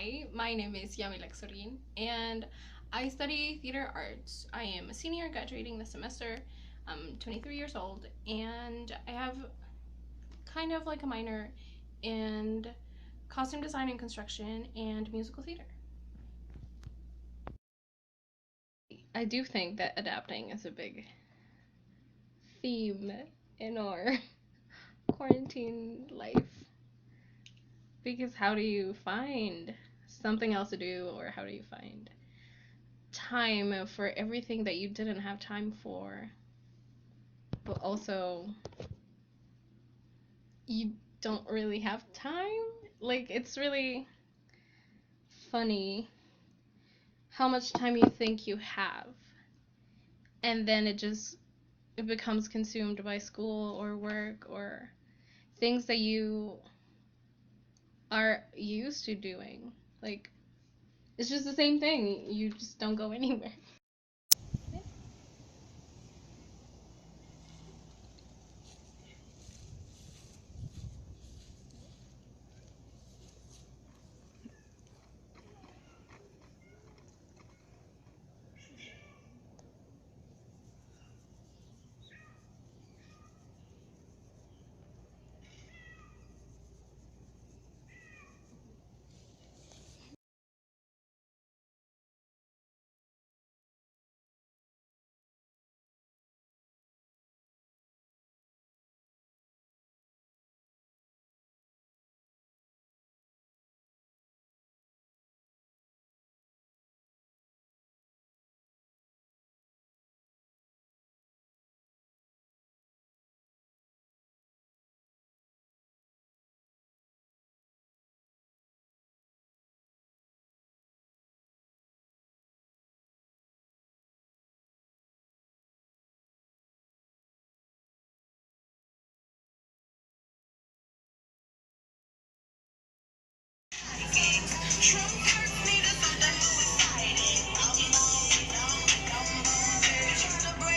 Hi, my name is Yami Lexorin, and I study theater arts. I am a senior graduating this semester. I'm 23 years old, and I have kind of like a minor in costume design and construction and musical theater. I do think that adapting is a big theme in our quarantine life. Because how do you find something else to do, or how do you find time for everything that you didn't have time for, but also you don't really have time? Like, it's really funny how much time you think you have, and then it becomes consumed by school or work or things that you are used to doing. Like, it's just the same thing. You just don't go anywhere.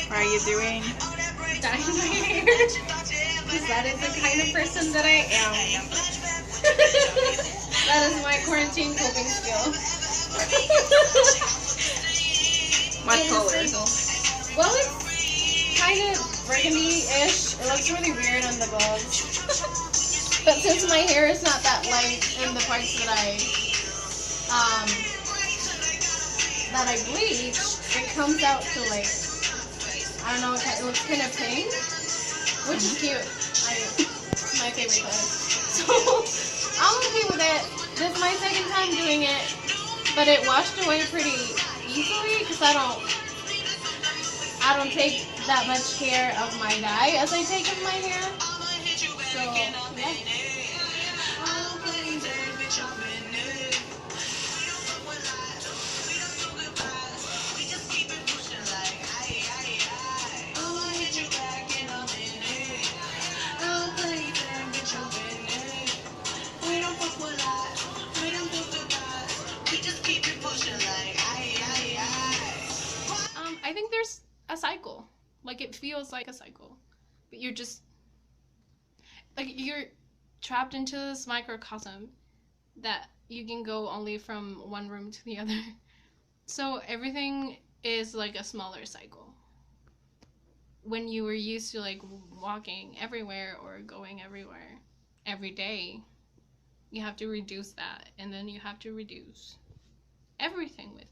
What are you doing? Dyeing my hair. Because that is the kind of person that I am. That is my quarantine coping skill. What It color? is legal. Well, it's kind of burgundy-ish. It looks really weird on the bulbs. But since my hair is not that light in the parts um that I bleach, it comes out to like, I don't know, it looks kind of pink, which is cute. It's my favorite color. So I'm okay with it. This is my second time doing it, but it washed away pretty easily because I don't take that much care of my dye as I take of my hair. So yeah. I think there's a cycle. Like, it feels like a cycle, but you're just like you're trapped into this microcosm that you can go only from one room to the other. So everything is like a smaller cycle. When you were used to like walking everywhere or going everywhere every day, you have to reduce that, and then you have to reduce everything with it.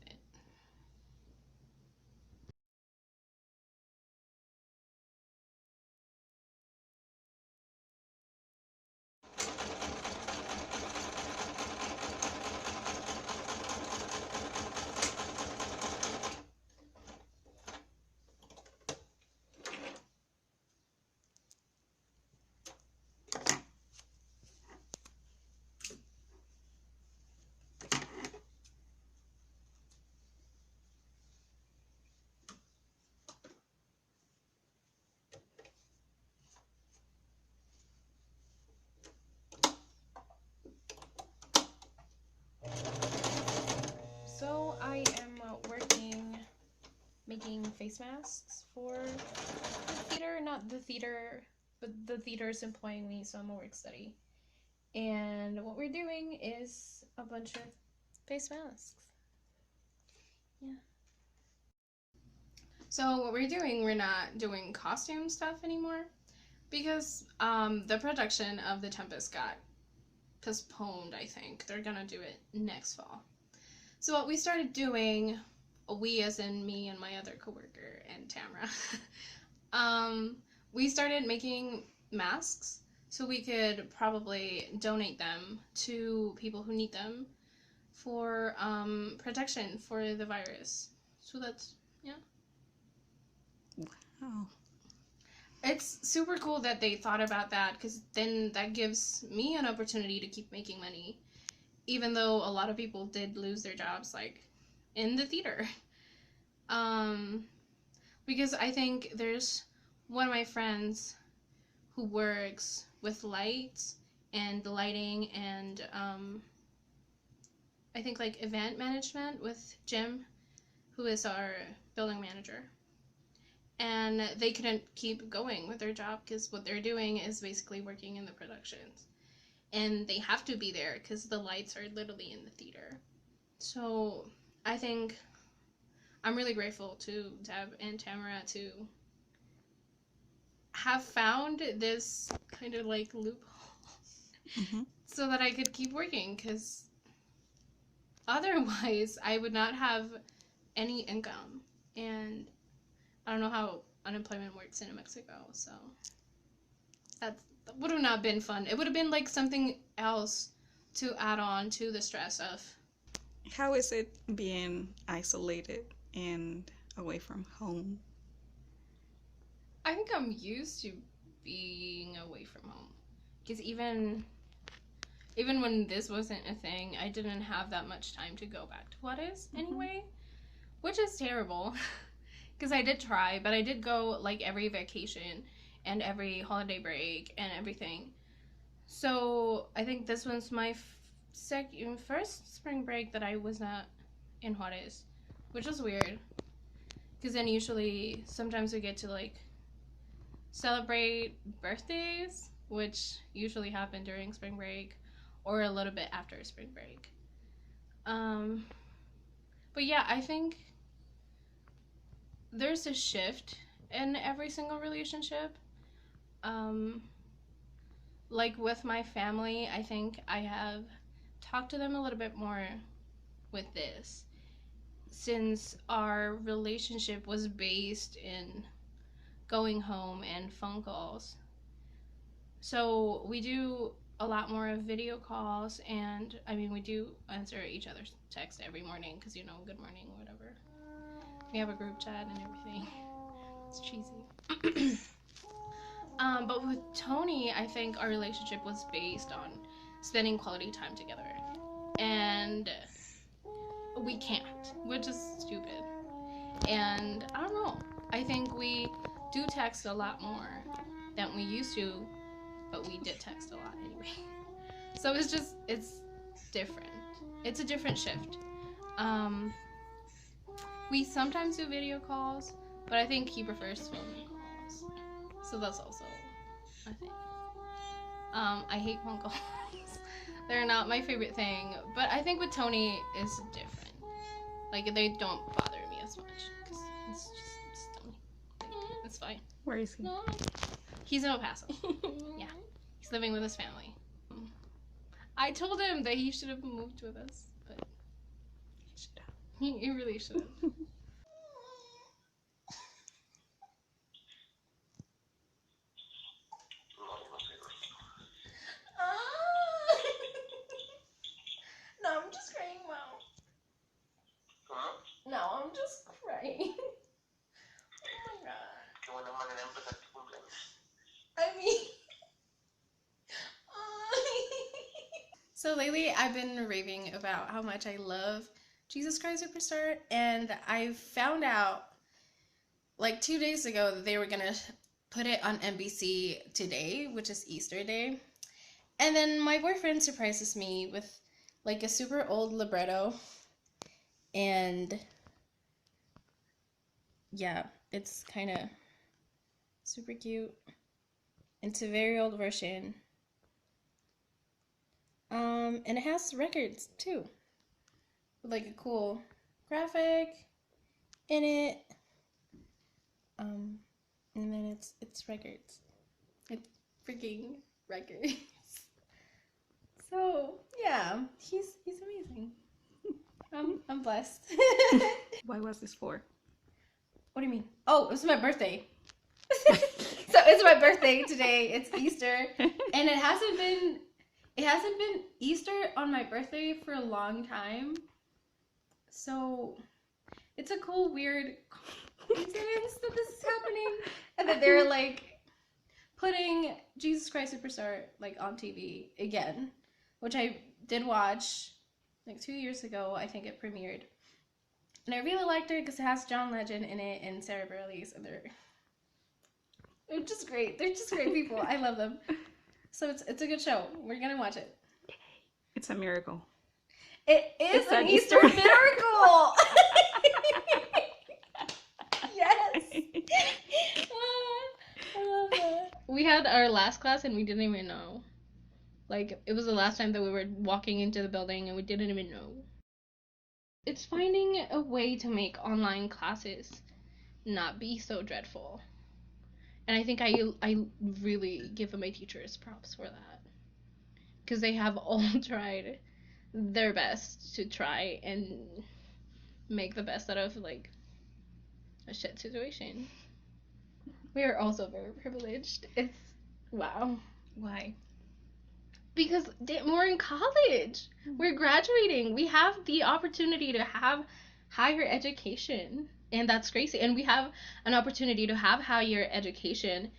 So I am working making face masks for the theater, not the theater, but the theater is employing me, so I'm a work study. And what we're doing is a bunch of face masks. Yeah. So what we're not doing costume stuff anymore because the production of The Tempest got postponed, I think. They're gonna do it next fall. So what we started doing, we as in me and my other coworker and Tamara, we started making masks so we could probably donate them to people who need them for protection for the virus. So that's, yeah. Oh. It's super cool that they thought about that because then that gives me an opportunity to keep making money, even though a lot of people did lose their jobs, like in the theater. Because I think there's one of my friends who works with lights and lighting and I think like event management with Jim, who is our building manager. And they couldn't keep going with their job because what they're doing is basically working in the productions. And they have to be there because the lights are literally in the theater. So I think I'm really grateful to Deb and Tamara to have found this kind of like loophole so that I could keep working because otherwise I would not have any income. And I don't know how unemployment works in Mexico, so that would have not been fun. It would have been like something else to add on to the stress of. How is it being isolated and away from home? I think I'm used to being away from home because even when this wasn't a thing, I didn't have that much time to go back to Juarez anyway, which is terrible. Because I did try, but I did go like every vacation and every holiday break and everything. So I think this one's my first spring break that I was not in Juarez, which was weird. Because then usually sometimes we get to like celebrate birthdays, which usually happen during spring break or a little bit after spring break. But yeah, I think there's a shift in every single relationship. Like with my family, I think I have talked to them a little bit more with this since our relationship was based in going home and phone calls. So we do a lot more of video calls, and I mean, we do answer each other's text every morning because, good morning, whatever. We have a group chat and everything. It's cheesy. But with Tony, I think our relationship was based on spending quality time together. And we can't, which is stupid. And I don't know. I think we do text a lot more than we used to, but we did text a lot anyway. So it's different. It's a different shift. We sometimes do video calls, but I think he prefers phone calls. So that's also a thing. I hate phone calls. They're not my favorite thing, but I think with Tony is different. Like, they don't bother me as much because it's Tony. Like, it's fine. Where is he? He's in El Paso. Yeah, he's living with his family. I told him that he should have moved with us, but he really should have. No, I'm just crying, Mom. ¿Cómo? No, I'm just crying. Oh my god. Qué buena manera de empezar tu cumpleaños. I mean... So lately I've been raving about how much I love Jesus Christ Superstar, and I found out like 2 days ago that they were gonna put it on NBC today, which is Easter Day. And then my boyfriend surprises me with like a super old libretto, and yeah, it's kind of super cute. It's a very old version. And it has records too. with like a cool graphic in it. And then it's records. It's freaking records. So yeah, he's amazing. I'm blessed. Why was this for? What do you mean? Oh, it was my birthday. So it's my birthday today. It's Easter, and it hasn't been Easter on my birthday for a long time. So it's a cool, weird coincidence that this is happening, and that they're like putting Jesus Christ Superstar like on TV again, which I did watch like 2 years ago. I think it premiered, and I really liked it because it has John Legend in it and Sarah Bareilles, and they're just great. They're just great people. I love them. So it's a good show. We're gonna watch it. It's a miracle. It is It's an an Easter Easter miracle. Yes. I love that. We had our last class and we didn't even know. Like, it was the last time that we were walking into the building and we didn't even know. It's finding a way to make online classes not be so dreadful. And I think I really give my teachers props for that. Because they have all tried their best to try and make the best out of, like, a shit situation. We are also very privileged. It's, wow. Why? Because we're in college. We're graduating. We have the opportunity to have higher education. And that's crazy. And we have an opportunity to have higher education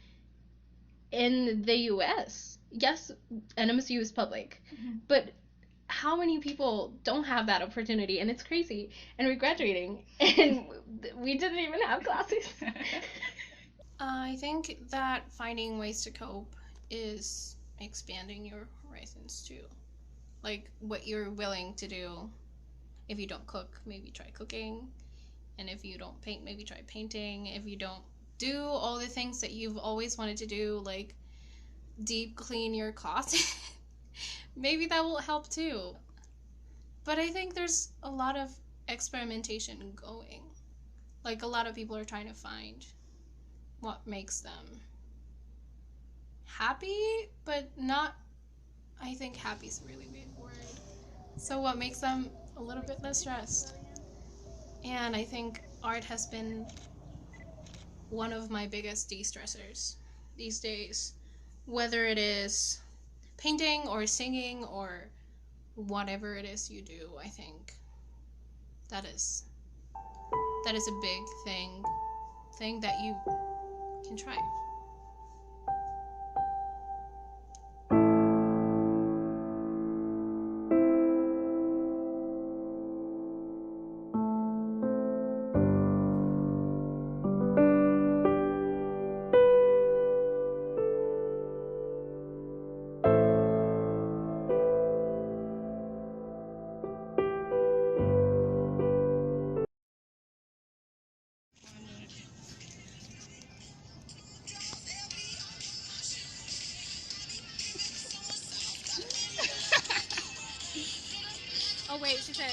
in the US. Yes, NMSU is public. Mhm. But how many people don't have that opportunity? And it's crazy. And we're graduating. And we didn't even have classes. I think that finding ways to cope is expanding your horizons too. Like what you're willing to do. If you don't cook, maybe try cooking. And if you don't paint, maybe try painting. If you don't do all the things that you've always wanted to do, like deep clean your closet, maybe that will help too. But I think there's a lot of experimentation going. Like a lot of people are trying to find what makes them happy, but not, I think happy's a really big word. So what makes them a little bit less stressed? And I think art has been one of my biggest de-stressors these days. Whether it is painting or singing or whatever it is you do, I think that is a big thing that you can try. Oh wait, she said